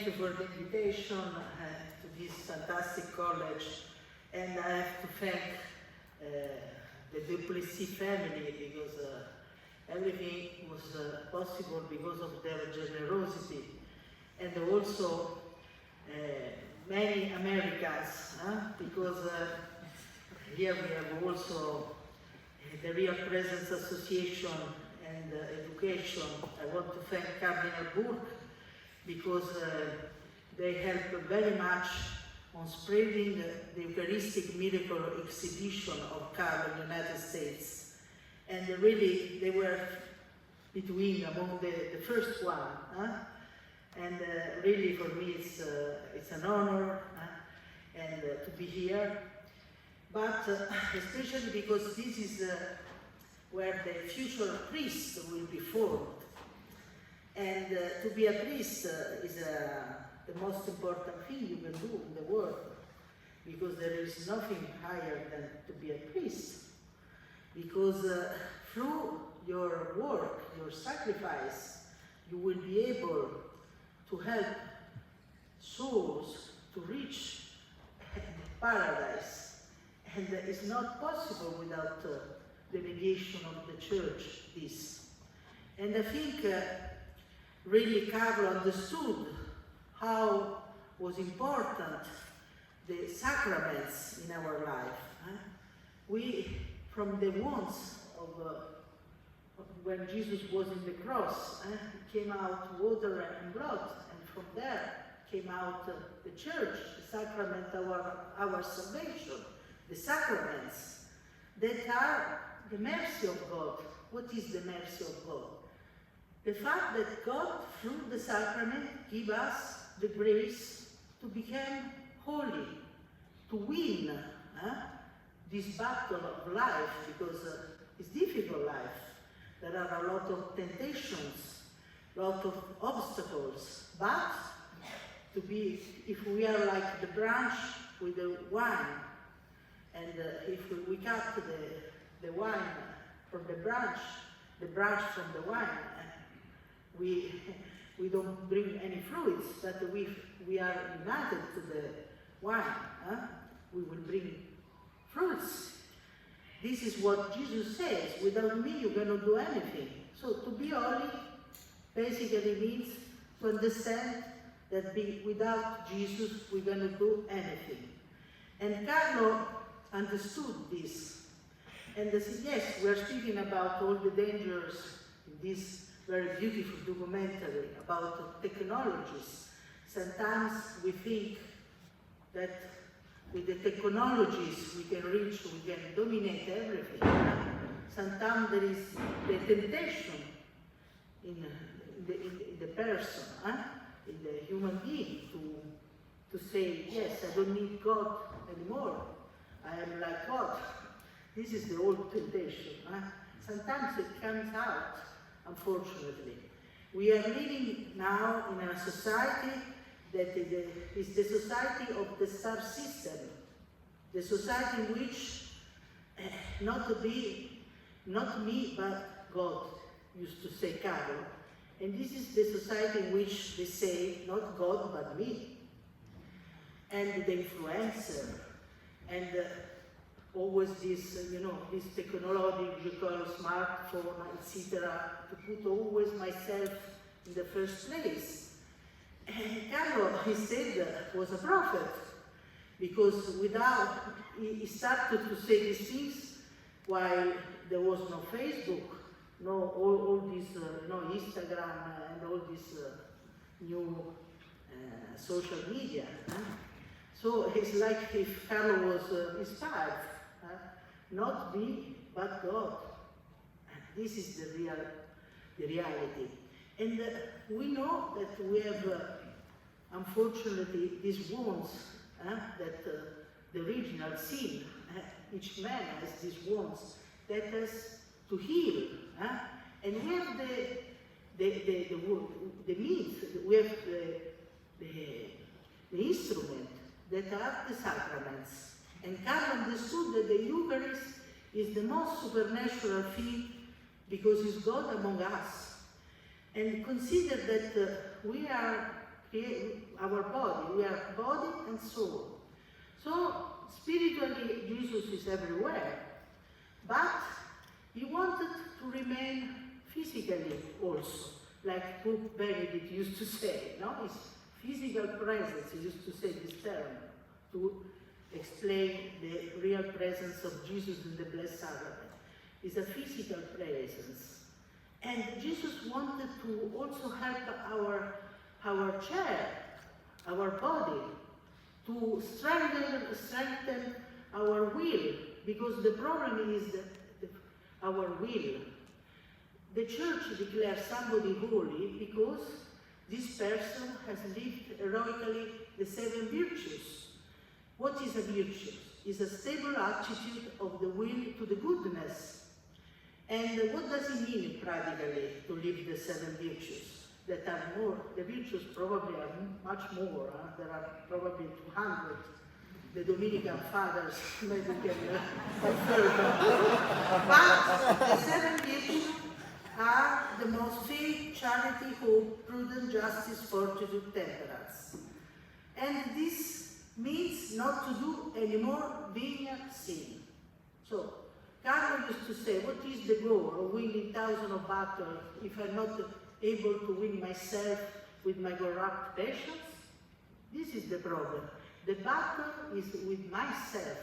you for the invitation to this fantastic college, and I have to thank the Duplessis family because everything was possible because of their generosity, and also many Americans, because here we have also the Real Presence Association and Education. I want to thank Cardinal Burke because they help very much on spreading the Eucharistic Miracle Exhibition of Carlo in the United States. And really, they were among the first one. And really, for me, it's an honor and to be here. But especially because this is where the future priest will be formed. And to be a priest is the most important thing you can do in the world, because there is nothing higher than to be a priest. Because through your work, your sacrifice, you will be able to help souls to reach paradise. And it's not possible without the mediation of the Church, this. And I think really Carlo understood how was important the sacraments in our life. We, from the wounds of when Jesus was in the cross, came out water and blood, and from there came out the Church, the sacrament of our salvation, the sacraments that are the mercy of God. What is the mercy of God? The fact that God, through the sacrament, gives us the grace to become holy, to win this battle of life, because it's difficult life. There are a lot of temptations, a lot of obstacles, but to be, if we are like the branch with the wine, and if we cut the wine from the branch from the wine, we don't bring any fruits, but we are united to the wine. We will bring fruits. This is what Jesus says: without me you cannot do anything. So to be holy basically means to understand that without Jesus we cannot do anything. And Carlo understood this. And they said, yes, we are speaking about all the dangers in this very beautiful documentary about technologies. Sometimes we think that with the technologies we can reach, we can dominate everything. Sometimes there is the temptation in the person, in the human being, to say, yes, I don't need God anymore. I am like God. This is the old temptation. Sometimes it comes out, unfortunately. We are living now in a society that is the society of the star system, the society in which not me, but God, used to say Carlo. And this is the society in which they say, not God, but me. And the influencer, and always this, this technological smartphone, etc., to put always myself in the first place. And Carlo, he said, was a prophet, because he started to say these things while there was no Facebook, no all this, no Instagram, and all this new social media. So it's like if Carlo was inspired, not me, but God. And this is the reality. And we know that we have, unfortunately, these wounds, that the original sin, each man has these wounds that has to heal. And we have the means, we have the instrument that are the sacraments. And Carlo understood that the Eucharist is the most supernatural thing because it's God among us. And consider that we are our body. We are body and soul. So spiritually, Jesus is everywhere, but he wanted to remain physically also, like Pope Benedict used to say, no? His physical presence, he used to say this term, to explain the real presence of Jesus in the Blessed Sacrament. It's a physical presence. And Jesus wanted to also help our chair, our body, to strengthen our will, because the problem is our will. The Church declares somebody holy because this person has lived heroically the 7 virtues. What is a virtue? It's a stable attitude of the will to the goodness. And what does it mean practically to live the 7 virtues? That are more, the virtues probably are much more, there are probably 200. The Dominican fathers maybe can confirm. But the 7 virtues are the most faith, charity, hope, prudence, justice, fortitude, temperance. And this means not to do any more venial sin. So, Carlo used to say, what is the goal of winning thousands of battles if I'm not able to win myself with my corrupt passions? This is the problem. The battle is with myself.